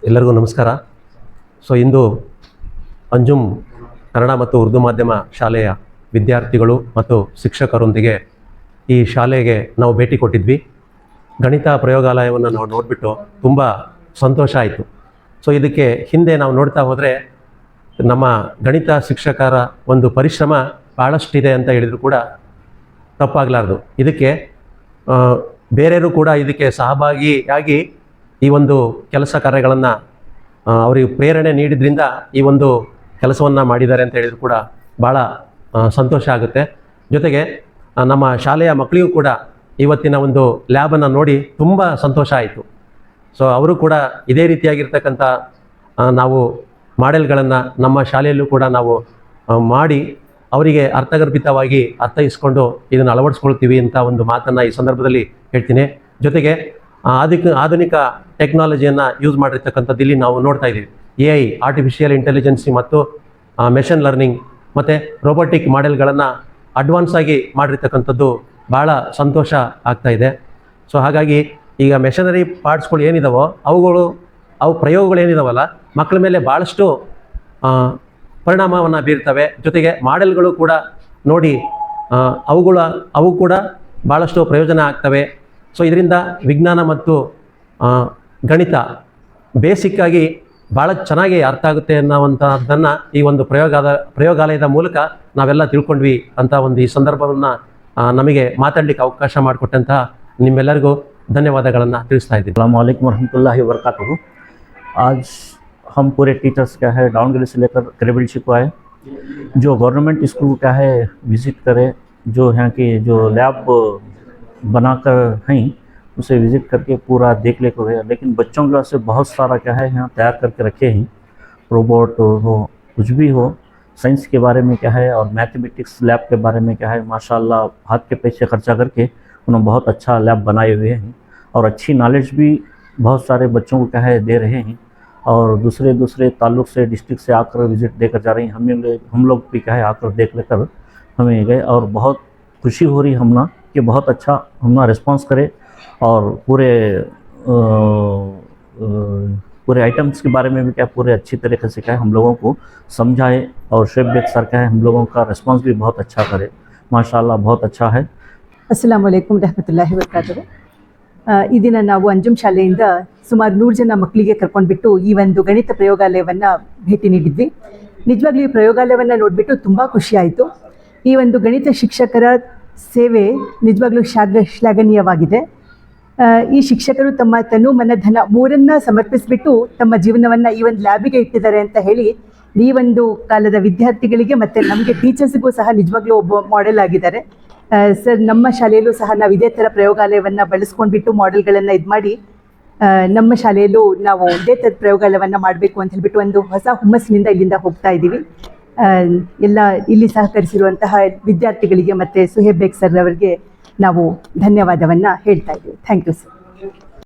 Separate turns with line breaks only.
ಎಲ್ಲರಿಗೂ ನಮಸ್ಕಾರ. ಇಂದು ಅಂಜುಮ್ ಕನ್ನಡ ಮತ್ತು ಉರ್ದು ಮಾಧ್ಯಮ ಶಾಲೆಯ ವಿದ್ಯಾರ್ಥಿಗಳು ಮತ್ತು ಶಿಕ್ಷಕರೊಂದಿಗೆ ಈ ಶಾಲೆಗೆ ನಾವು ಭೇಟಿ ಕೊಟ್ಟಿದ್ವಿ. ಗಣಿತ ಪ್ರಯೋಗಾಲಯವನ್ನು ನಾವು ನೋಡಿಬಿಟ್ಟು ತುಂಬ ಸಂತೋಷ ಆಯಿತು. ಇದಕ್ಕೆ ಹಿಂದೆ ನಾವು ನೋಡ್ತಾ ಹೋದರೆ ನಮ್ಮ ಗಣಿತ ಶಿಕ್ಷಕರ ಒಂದು ಪರಿಶ್ರಮ ಭಾಳಷ್ಟಿದೆ ಅಂತ ಹೇಳಿದ್ರು ಕೂಡ ತಪ್ಪಾಗಲಾರ್ದು. ಇದಕ್ಕೆ ಬೇರೆಯವರು ಕೂಡ ಇದಕ್ಕೆ ಸಹಭಾಗಿಯಾಗಿ ಈ ಒಂದು ಕೆಲಸ ಕಾರ್ಯಗಳನ್ನು ಅವರಿಗೆ ಪ್ರೇರಣೆ ನೀಡಿದ್ರಿಂದ ಈ ಒಂದು ಕೆಲಸವನ್ನು ಮಾಡಿದ್ದಾರೆ ಅಂತ ಹೇಳಿದ್ರು ಕೂಡ ಭಾಳ ಸಂತೋಷ ಆಗುತ್ತೆ. ಜೊತೆಗೆ ನಮ್ಮ ಶಾಲೆಯ ಮಕ್ಕಳಿಗೂ ಕೂಡ ಇವತ್ತಿನ ಒಂದು ಲ್ಯಾಬನ್ನು ನೋಡಿ ತುಂಬ ಸಂತೋಷ ಆಯಿತು. ಅವರು ಕೂಡ ಇದೇ ರೀತಿಯಾಗಿರ್ತಕ್ಕಂಥ ನಾವು ಮಾಡೆಲ್ಗಳನ್ನು ನಮ್ಮ ಶಾಲೆಯಲ್ಲೂ ಕೂಡ ನಾವು ಮಾಡಿ ಅವರಿಗೆ ಅರ್ಥಗರ್ಭಿತವಾಗಿ ಅರ್ಥೈಸ್ಕೊಂಡು ಇದನ್ನು ಅಳವಡಿಸ್ಕೊಳ್ತೀವಿ ಅಂತ ಒಂದು ಮಾತನ್ನು ಈ ಸಂದರ್ಭದಲ್ಲಿ ಹೇಳ್ತೀನಿ. ಜೊತೆಗೆ ಆಧುನಿಕ ಟೆಕ್ನಾಲಜಿಯನ್ನು ಯೂಸ್ ಮಾಡಿರ್ತಕ್ಕಂಥದ್ದು ಇಲ್ಲಿ ನಾವು ನೋಡ್ತಾ ಇದ್ದೀವಿ. AI ಆರ್ಟಿಫಿಷಿಯಲ್ ಇಂಟೆಲಿಜೆನ್ಸಿ ಮತ್ತು ಮೆಷಿನ್ ಲರ್ನಿಂಗ್ ಮತ್ತು ರೋಬೋಟಿಕ್ ಮಾಡೆಲ್ಗಳನ್ನು ಅಡ್ವಾನ್ಸ್ ಆಗಿ ಮಾಡಿರ್ತಕ್ಕಂಥದ್ದು ಭಾಳ ಸಂತೋಷ ಆಗ್ತಾ ಇದೆ. ಹಾಗಾಗಿ ಈಗ ಮೆಷನರಿ ಪಾರ್ಟ್ಸ್ಗಳು ಏನಿದಾವೋ ಅವು ಪ್ರಯೋಗಗಳು ಏನಿದಾವಲ್ಲ ಮಕ್ಕಳ ಮೇಲೆ ಭಾಳಷ್ಟು ಪರಿಣಾಮವನ್ನು ಬೀರ್ತವೆ. ಜೊತೆಗೆ ಮಾಡೆಲ್ಗಳು ಕೂಡ ನೋಡಿ ಅವು ಕೂಡ ಭಾಳಷ್ಟು ಪ್ರಯೋಜನ ಆಗ್ತವೆ. ಇದರಿಂದ ವಿಜ್ಞಾನ ಮತ್ತು ಗಣಿತ ಬೇಸಿಕ್ಕಾಗಿ ಭಾಳ ಚೆನ್ನಾಗಿ ಅರ್ಥ ಆಗುತ್ತೆ ಅನ್ನೋವಂಥದ್ದನ್ನು ಈ ಒಂದು ಪ್ರಯೋಗಾಲಯದ ಮೂಲಕ ನಾವೆಲ್ಲ ತಿಳ್ಕೊಂಡ್ವಿ ಅಂತ ಒಂದು ಈ ಸಂದರ್ಭವನ್ನು ನಮಗೆ ಮಾತಾಡಲಿಕ್ಕೆ ಅವಕಾಶ ಮಾಡಿಕೊಟ್ಟಂಥ ನಿಮ್ಮೆಲ್ಲರಿಗೂ ಧನ್ಯವಾದಗಳನ್ನು ತಿಳಿಸ್ತಾ ಇದ್ದೀನಿ.
अस्सलाम वालेकुम रहमतुल्लाहि व बरकातहू। आज हम पूरे टीचर्स क्या है डाउनग्रेड से लेकर क्रेडिबिलिटी को आए, जो गवर्नमेंट स्कूल क्या है विज़िट करे, जो यहाँ की जो लैब बनाकर हैं उसे विज़िट करके पूरा देख ले गए। लेकिन बच्चों के वास्ते बहुत सारा क्या है यहाँ तैयार करके रखे हैं, रोबोट हो कुछ भी हो, साइंस के बारे में क्या है और मैथमेटिक्स लैब के बारे में क्या है माशाल्लाह हाथ के पैसे खर्चा करके उन्होंने बहुत अच्छा लैब बनाए हुए हैं और अच्छी नॉलेज भी बहुत सारे बच्चों को क्या है दे रहे हैं। और दूसरे ताल्लुक़ से डिस्ट्रिक्ट से आकर विज़िट देकर जा रहे हैं। हम लोग भी क्या है आकर देख लेकर हमें गए और बहुत खुशी हो रही हमना कि बहुत अच्छा हमना रिस्पांस करे और पूरे आइटम्स के बारे में भी क्या पूरे अच्छी तरीके से क्या है हम लोगों को समझाए और शेफ बेग सर क्या है हम लोगों का रिस्पांस भी बहुत अच्छा करे। माशाल्लाह बहुत अच्छा है।
अस्सलाम वालेकुम रहमतुल्लाहि व बरकातहू। ಈ ದಿನ ನಾವು ಅಂಜುಮ್ ಶಾಲೆಯಿಂದ ಸುಮಾರು 100 ಜನ ಮಕ್ಕಳಿಗೆ ಕರ್ಕೊಂಡ್ಬಿಟ್ಟು ಈ ಒಂದು ಗಣಿತ ಪ್ರಯೋಗಾಲಯವನ್ನು ಭೇಟಿ ನೀಡಿದ್ವಿ. ನಿಜವಾಗ್ಲೂ ಈ ಪ್ರಯೋಗಾಲಯವನ್ನು ನೋಡಿಬಿಟ್ಟು ತುಂಬ ಖುಷಿ ಆಯಿತು. ಈ ಒಂದು ಗಣಿತ ಶಿಕ್ಷಕರ ಸೇವೆ ನಿಜವಾಗ್ಲೂ ಶ್ಲಾಘನೀಯವಾಗಿದೆ. ಈ ಶಿಕ್ಷಕರು ತಮ್ಮ ತನು ಮನ ಧನ ಮೂರನ್ನು ಸಮರ್ಪಿಸಿಬಿಟ್ಟು ತಮ್ಮ ಜೀವನವನ್ನು ಈ ಒಂದು ಲ್ಯಾಬಿಗೆ ಇಟ್ಟಿದ್ದಾರೆ ಅಂತ ಹೇಳಿ ಈ ಒಂದು ಕಾಲದ ವಿದ್ಯಾರ್ಥಿಗಳಿಗೆ ಮತ್ತು ನಮಗೆ ಟೀಚರ್ಸ್ಗೂ ಸಹ ನಿಜವಾಗ್ಲೂ ಒಬ್ಬ ಮಾಡೆಲ್ ಆಗಿದ್ದಾರೆ. ಸರ್, ನಮ್ಮ ಶಾಲೆಯಲ್ಲೂ ಸಹ ನಾವು ಇದೇ ಥರ ಪ್ರಯೋಗಾಲಯವನ್ನು ಬಳಸ್ಕೊಂಡ್ಬಿಟ್ಟು ಮಾಡೆಲ್ಗಳನ್ನು ಇದು ಮಾಡಿ ನಮ್ಮ ಶಾಲೆಯಲ್ಲೂ ನಾವು ಇದೇ ಥರದ ಪ್ರಯೋಗಾಲಯವನ್ನು ಮಾಡಬೇಕು ಅಂತ ಹೇಳ್ಬಿಟ್ಟು ಒಂದು ಹೊಸ ಹುಮ್ಮಸ್ಸಿನಿಂದ ಇಲ್ಲಿಂದ ಹೋಗ್ತಾ ಇದ್ದೀವಿ. ಎಲ್ಲ ಇಲ್ಲಿ ಸಹಕರಿಸಿರುವಂತಹ ವಿದ್ಯಾರ್ಥಿಗಳಿಗೆ ಮತ್ತು ಸುಹೇಬ್ ಬೇಗ್ ಸರ್ ಅವರಿಗೆ ನಾವು ಧನ್ಯವಾದವನ್ನು ಹೇಳ್ತಾ ಇದ್ದೀವಿ. Thank you sir.